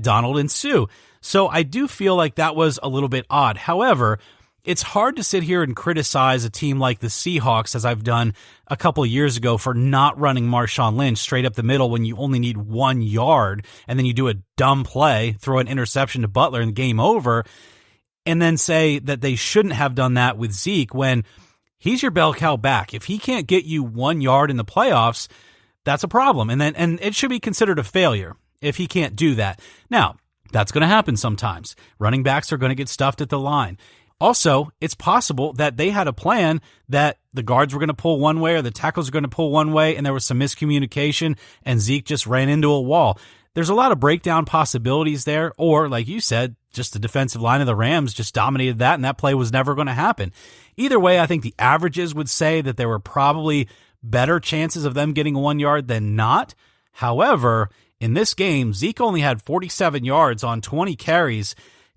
Donald and Sue. So I do feel like that was a little bit odd. However, it's hard to sit here and criticize a team like the Seahawks, as I've done a couple of years ago, for not running Marshawn Lynch straight up the middle when you only need 1 yard, and then you do a dumb play, throw an interception to Butler, and game over, and then say that they shouldn't have done that with Zeke when he's your bell cow back. If he can't get you 1 yard in the playoffs, that's a problem, and it should be considered a failure if he can't do that. Now, that's going to happen sometimes. Running backs are going to get stuffed at the line. Also, it's possible that they had a plan that the guards were going to pull one way or the tackles were going to pull one way, and there was some miscommunication, and Zeke just ran into a wall. There's a lot of breakdown possibilities there, or, like you said, just the defensive line of the Rams just dominated that, and that play was never going to happen. Either way, I think the averages would say that there were probably better chances of them getting 1 yard than not. However, in this game, Zeke only had 47 yards on 20 carries,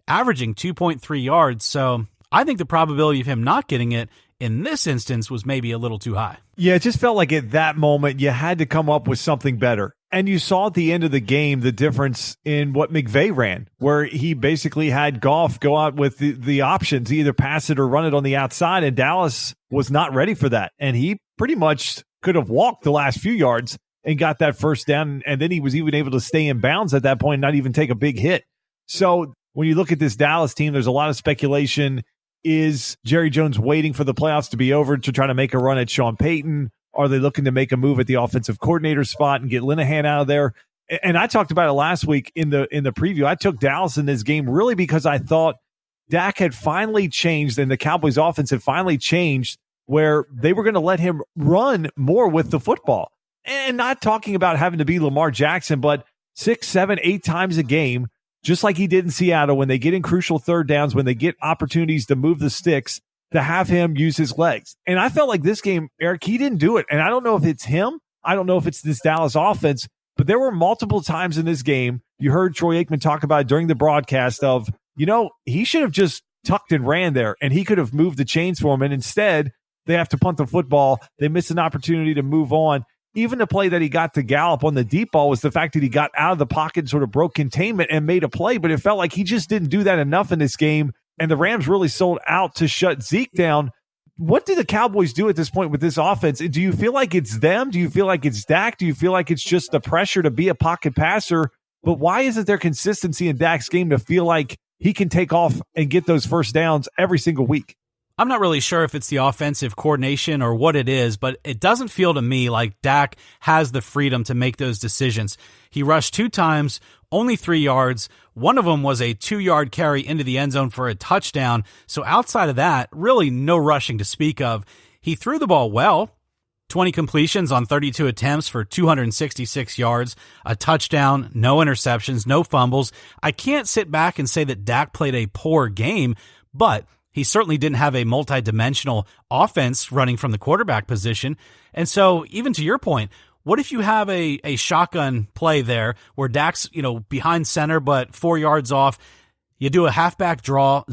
averaging 2.3 yards, so I think the probability of him not getting it in this instance was maybe a little too high. Yeah, it just felt like at that moment you had to come up with something better. And you saw at the end of the game the difference in what McVay ran, where he basically had Goff go out with the options, either pass it or run it on the outside, and Dallas was not ready for that. And he pretty much could have walked the last few yards and got that first down, and then he was even able to stay in bounds at that point and not even take a big hit. So when you look at this Dallas team, there's a lot of speculation. Is Jerry Jones waiting for the playoffs to be over to try to make a run at Sean Payton? Are they looking to make a move at the offensive coordinator spot and get Linehan out of there? And I talked about it last week in the preview. I took Dallas in this game really because I thought Dak had finally changed and the Cowboys offense had finally changed where they were going to let him run more with the football. And not talking about having to be Lamar Jackson, but 6, 7, 8 times a game, just like he did in Seattle, when they get in crucial third downs, when they get opportunities to move the sticks, to have him use his legs. And I felt like this game, Eric, he didn't do it. And I don't know if it's him. I don't know if it's this Dallas offense, but there were multiple times in this game, you heard Troy Aikman talk about it during the broadcast of, he should have just tucked and ran there, and he could have moved the chains for him. And instead, they have to punt the football. They miss an opportunity to move on. Even the play that he got to Gallup on the deep ball was the fact that he got out of the pocket and sort of broke containment and made a play, but it felt like he just didn't do that enough in this game, and the Rams really sold out to shut Zeke down. What do the Cowboys do at this point with this offense? Do you feel like it's them? Do you feel like it's Dak? Do you feel like it's just the pressure to be a pocket passer? But why isn't there consistency in Dak's game to feel like he can take off and get those first downs every single week? I'm not really sure if it's the offensive coordination or what it is, but it doesn't feel to me like Dak has the freedom to make those decisions. He rushed 2 times, only 3 yards. One of them was a 2-yard carry into the end zone for a touchdown. So outside of that, really no rushing to speak of. He threw the ball well. 20 completions on 32 attempts for 266 yards, a touchdown, no interceptions, no fumbles. I can't sit back and say that Dak played a poor game, but he certainly didn't have a multi-dimensional offense running from the quarterback position. And so even to your point, what if you have a shotgun play there where Dak's, behind center but 4 yards off, you do a halfback draw,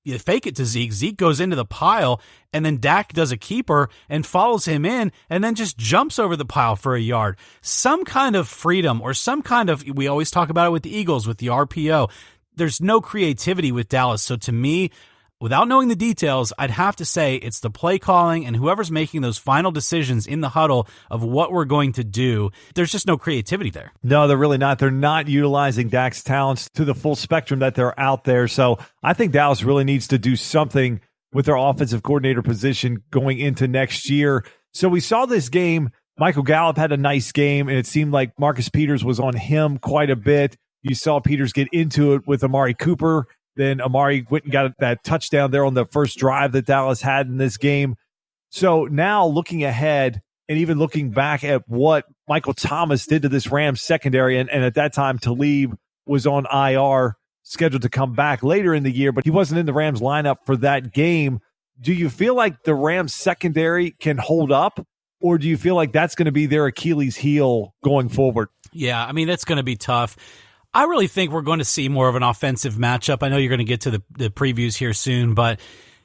you fake it to Zeke, Zeke goes into the pile, and then Dak does a keeper and follows him in and then just jumps over the pile for a yard. Some kind of freedom or some kind of, we always talk about it with the Eagles, with the RPO. There's no creativity with Dallas. So to me, without knowing the details, I'd have to say it's the play calling and whoever's making those final decisions in the huddle of what we're going to do. There's just no creativity there. No, they're really not. They're not utilizing Dak's talents to the full spectrum that they're out there. So I think Dallas really needs to do something with their offensive coordinator position going into next year. So we saw this game. Michael Gallup had a nice game, and it seemed like Marcus Peters was on him quite a bit. You saw Peters get into it with Amari Cooper. Then Amari went and got that touchdown there on the first drive that Dallas had in this game. So now looking ahead and even looking back at what Michael Thomas did to this Rams secondary, and at that time Talib was on IR, scheduled to come back later in the year, but he wasn't in the Rams lineup for that game. Do you feel like the Rams secondary can hold up, or do you feel like that's going to be their Achilles heel going forward? Yeah, I mean, it's going to be tough. I really think we're going to see more of an offensive matchup. I know you're going to get to the previews here soon, but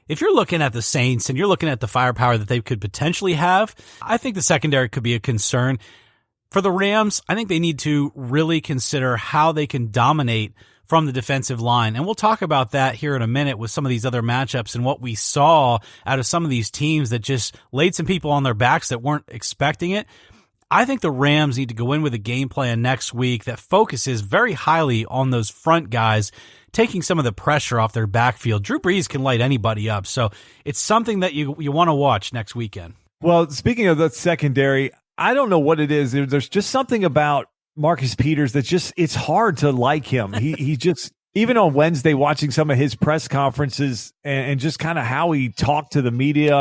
if you're looking at the Saints and you're looking at the firepower that they could potentially have, I think the secondary could be a concern. For the Rams, I think they need to really consider how they can dominate from the defensive line. And we'll talk about that here in a minute with some of these other matchups and what we saw out of some of these teams that just laid some people on their backs that weren't expecting it. I think the Rams need to go in with a game plan next week that focuses very highly on those front guys, taking some of the pressure off their backfield. Drew Brees can light anybody up, so it's something that you want to watch next weekend. Well, speaking of the secondary, I don't know what it is. There's just something about Marcus Peters that's just, it's hard to like him. He just, even on Wednesday, watching some of his press conferences and just kind of how he talked to the media,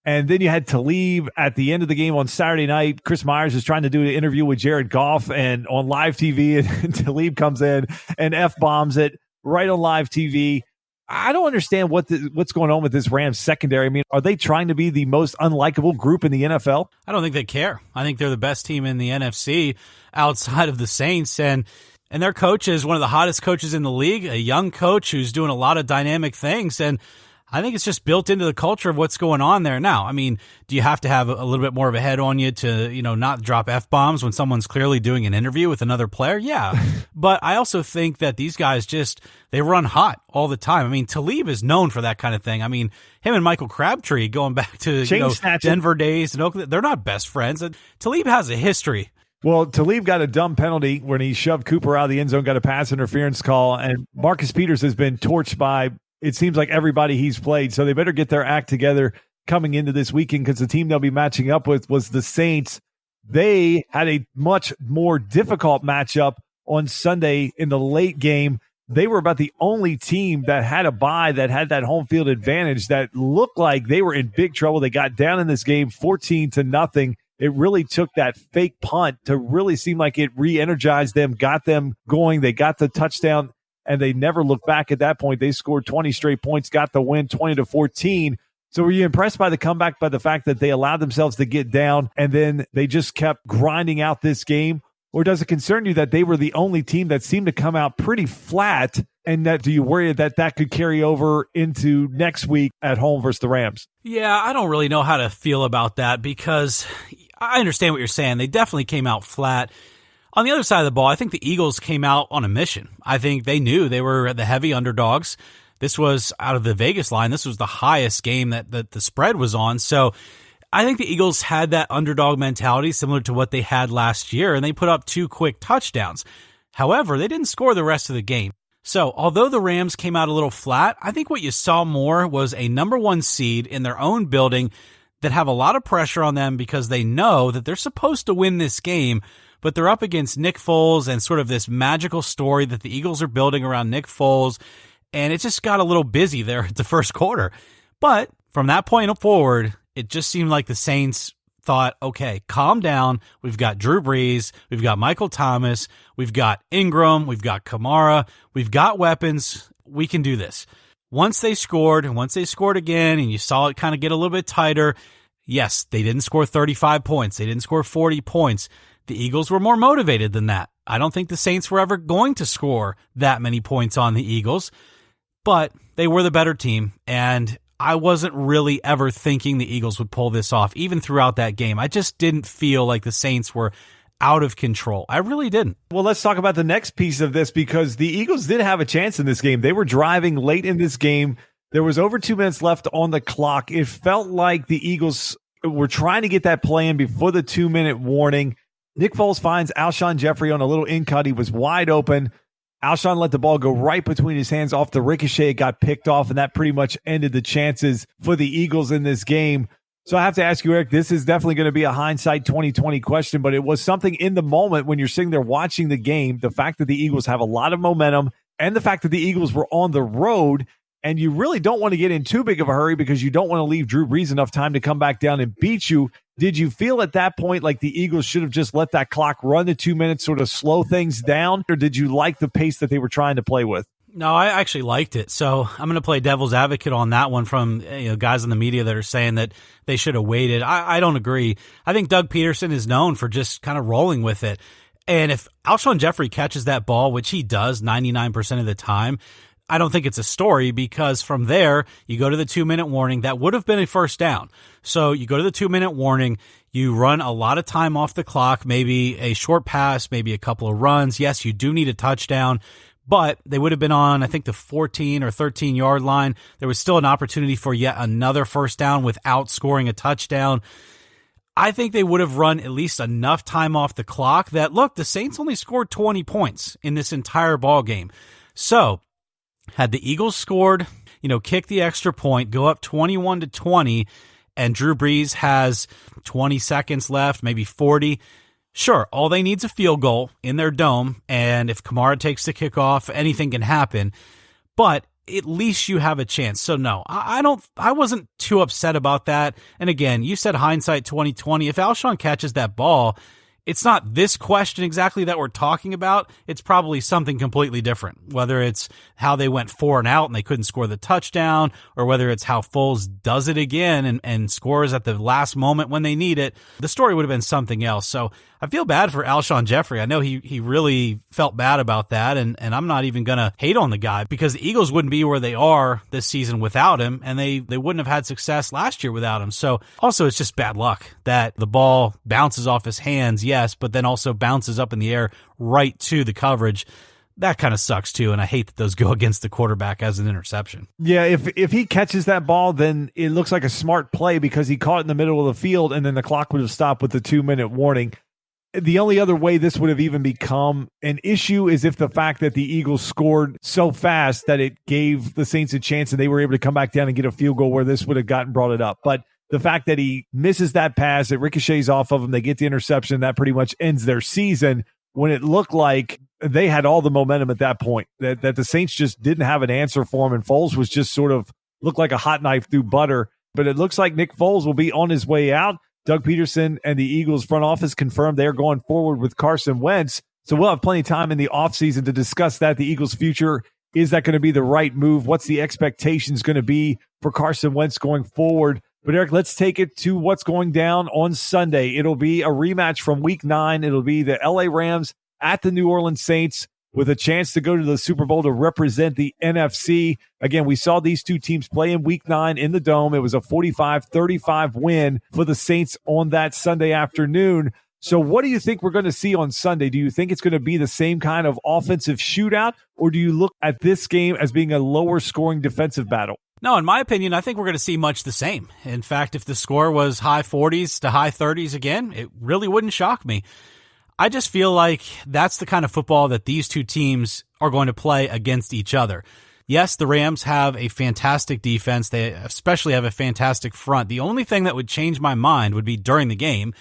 and then you had Talib at the end of the game on Saturday night. Chris Myers is trying to do an interview with Jared Goff and on live TV, and Talib comes in and F-bombs it right on live TV. I don't understand what's going on with this Rams secondary. I mean, are they trying to be the most unlikable group in the NFL? I don't think they care. I think they're the best team in the NFC outside of the Saints, and their coach is one of the hottest coaches in the league, a young coach who's doing a lot of dynamic things, and I think it's just built into the culture of what's going on there now. I mean, do you have to have a little bit more of a head on you to, not drop F-bombs when someone's clearly doing an interview with another player? Yeah. But I also think that these guys they run hot all the time. I mean, Talib is known for that kind of thing. I mean, him and Michael Crabtree going back to Denver days and Oakland, they're not best friends. Talib has a history. Well, Talib got a dumb penalty when he shoved Cooper out of the end zone, got a pass interference call, and Marcus Peters has been torched by, it seems like, everybody he's played. So they better get their act together coming into this weekend, because the team they'll be matching up with was the Saints. They had a much more difficult matchup on Sunday in the late game. They were about the only team that had a bye, that had that home field advantage, that looked like they were in big trouble. They got down in this game 14-0. It really took that fake punt to really seem like it re-energized them, got them going. They got the touchdown, and they never looked back at that point. They scored 20 straight points, got the win 20-14. So were you impressed by the comeback, by the fact that they allowed themselves to get down and then they just kept grinding out this game? Or does it concern you that they were the only team that seemed to come out pretty flat, and that do you worry that could carry over into next week at home versus the Rams? Yeah, I don't really know how to feel about that, because I understand what you're saying. They definitely came out flat. On the other side of the ball, I think the Eagles came out on a mission. I think they knew they were the heavy underdogs. This was, out of the Vegas line, this was the highest game that the spread was on. So I think the Eagles had that underdog mentality similar to what they had last year, and they put up 2 quick touchdowns. However, they didn't score the rest of the game. So although the Rams came out a little flat, I think what you saw more was a number 1 seed in their own building that have a lot of pressure on them, because they know that they're supposed to win this game, but they're up against Nick Foles and sort of this magical story that the Eagles are building around Nick Foles, and it just got a little busy there at the first quarter. But from that point forward, it just seemed like the Saints thought, okay, calm down. We've got Drew Brees. We've got Michael Thomas. We've got Ingram. We've got Kamara. We've got weapons. We can do this. Once they scored, and once they scored again, and you saw it kind of get a little bit tighter, yes, they didn't score 35 points. They didn't score 40 points. The Eagles were more motivated than that. I don't think the Saints were ever going to score that many points on the Eagles, but they were the better team, and I wasn't really ever thinking the Eagles would pull this off, even throughout that game. I just didn't feel like the Saints were out of control. I really didn't. Well, let's talk about the next piece of this, because the Eagles did have a chance in this game. They were driving late in this game. There was over 2 minutes left on the clock. It felt like the Eagles were trying to get that play in before the 2-minute warning. Nick Foles finds Alshon Jeffrey on a little in-cut. He was wide open. Alshon let the ball go right between his hands off the ricochet. It got picked off, and that pretty much ended the chances for the Eagles in this game. So I have to ask you, Eric, this is definitely going to be a hindsight 2020 question, but it was something in the moment when you're sitting there watching the game, the fact that the Eagles have a lot of momentum and the fact that the Eagles were on the road, and you really don't want to get in too big of a hurry because you don't want to leave Drew Brees enough time to come back down and beat you. Did you feel at that point like the Eagles should have just let that clock run to 2 minutes, sort of slow things down, or did you like the pace that they were trying to play with? No, I actually liked it. So I'm going to play devil's advocate on that one from guys in the media that are saying that they should have waited. I don't agree. I think Doug Peterson is known for just kind of rolling with it. And if Alshon Jeffrey catches that ball, which he does 99% of the time, I don't think it's a story because from there, you go to the 2-minute warning. That would have been a first down. So you go to the 2-minute warning. You run a lot of time off the clock, maybe a short pass, maybe a couple of runs. Yes, you do need a touchdown, but they would have been on, I think, the 14 or 13-yard line. There was still an opportunity for yet another first down without scoring a touchdown. I think they would have run at least enough time off the clock that, look, the Saints only scored 20 points in this entire ball game. So had the Eagles scored, kick the extra point, go up 21-20, and Drew Brees has 20 seconds left, maybe 40. Sure, all they need is a field goal in their dome, and if Kamara takes the kickoff, anything can happen. But at least you have a chance. So no, I wasn't too upset about that. And again, you said hindsight 2020. If Alshon catches that ball, it's not this question exactly that we're talking about. It's probably something completely different, whether it's how they went 4 and out and they couldn't score the touchdown, or whether it's how Foles does it again and scores at the last moment when they need it. The story would have been something else. So I feel bad for Alshon Jeffrey. I know he really felt bad about that, and I'm not even going to hate on the guy because the Eagles wouldn't be where they are this season without him, and they wouldn't have had success last year without him. So also it's just bad luck that the ball bounces off his hands, yes, but then also bounces up in the air right to the coverage. That kind of sucks too, and I hate that those go against the quarterback as an interception. Yeah, if he catches that ball, then it looks like a smart play because he caught it in the middle of the field, and then the clock would have stopped with the 2-minute warning. The only other way this would have even become an issue is if the fact that the Eagles scored so fast that it gave the Saints a chance and they were able to come back down and get a field goal where this would have brought it up. But the fact that he misses that pass, it ricochets off of him, they get the interception, that pretty much ends their season when it looked like they had all the momentum at that point, that the Saints just didn't have an answer for him, and Foles was just sort of looked like a hot knife through butter. But it looks like Nick Foles will be on his way out. Doug Peterson and the Eagles front office confirmed they're going forward with Carson Wentz. So we'll have plenty of time in the offseason to discuss that, the Eagles' future. Is that going to be the right move? What's the expectations going to be for Carson Wentz going forward? But Eric, let's take it to what's going down on Sunday. It'll be a rematch from Week 9. It'll be the LA Rams at the New Orleans Saints with a chance to go to the Super Bowl to represent the NFC. Again, we saw these two teams play in Week 9 in the Dome. It was a 45-35 win for the Saints on that Sunday afternoon. So what do you think we're going to see on Sunday? Do you think it's going to be the same kind of offensive shootout, or do you look at this game as being a lower scoring defensive battle? No, in my opinion, I think we're going to see much the same. In fact, if the score was high 40s to high 30s again, it really wouldn't shock me. I just feel like that's the kind of football that these two teams are going to play against each other. Yes, the Rams have a fantastic defense. They especially have a fantastic front. The only thing that would change my mind would be during the game,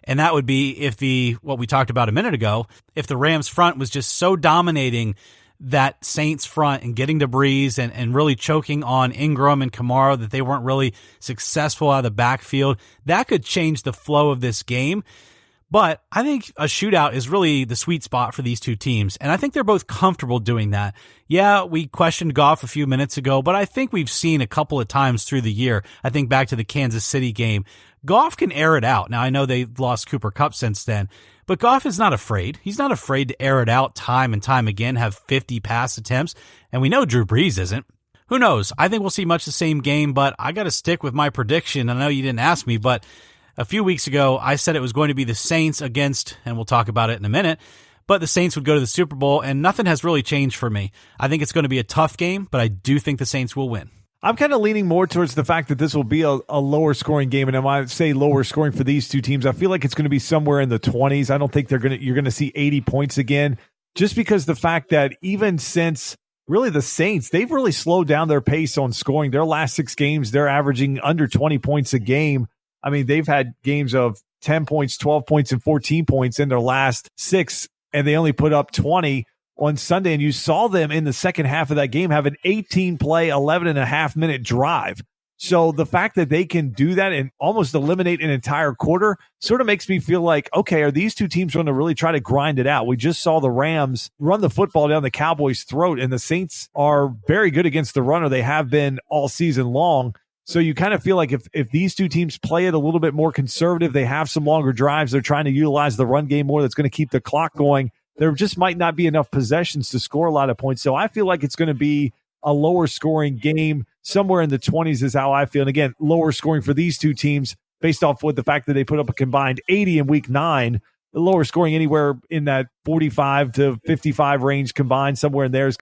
and that would be if what we talked about a minute ago, if the Rams front was just so dominating that Saints front and getting to Brees and really choking on Ingram and Kamara that they weren't really successful out of the backfield, that could change the flow of this game. But I think a shootout is really the sweet spot for these two teams, and I think they're both comfortable doing that. Yeah, we questioned Goff a few minutes ago, but I think we've seen a couple of times through the year, I think back to the Kansas City game, Goff can air it out. Now, I know they've lost Cooper Kupp since then, but Goff is not afraid. He's not afraid to air it out time and time again, have 50 pass attempts, and we know Drew Brees isn't. Who knows? I think we'll see much the same game, but I got to stick with my prediction. I know you didn't ask me, but a few weeks ago, I said it was going to be the Saints against, and we'll talk about it in a minute, but the Saints would go to the Super Bowl, and nothing has really changed for me. I think it's going to be a tough game, but I do think the Saints will win. I'm kind of leaning more towards the fact that this will be a lower scoring game, and I might say lower scoring for these two teams. I feel like it's going to be somewhere in the 20s. I don't think you're going to see 80 points again, just because the fact that even since really the Saints, they've really slowed down their pace on scoring. Their last 6 games, they're averaging under 20 points a game. I mean, they've had games of 10 points, 12 points, and 14 points in their last 6, and they only put up 20 on Sunday. And you saw them in the second half of that game have an 18-play, 11.5-minute drive. So the fact that they can do that and almost eliminate an entire quarter sort of makes me feel like, okay, are these two teams going to really try to grind it out? We just saw the Rams run the football down the Cowboys' throat, and the Saints are very good against the runner. They have been all season long. So you kind of feel like if these two teams play it a little bit more conservative, they have some longer drives, they're trying to utilize the run game more, that's going to keep the clock going, there just might not be enough possessions to score a lot of points. So I feel like it's going to be a lower scoring game. Somewhere in the 20s is how I feel. And again, lower scoring for these two teams based off with the fact that they put up a combined 80 in week 9. The lower scoring anywhere in that 45 to 55 range combined, somewhere in there is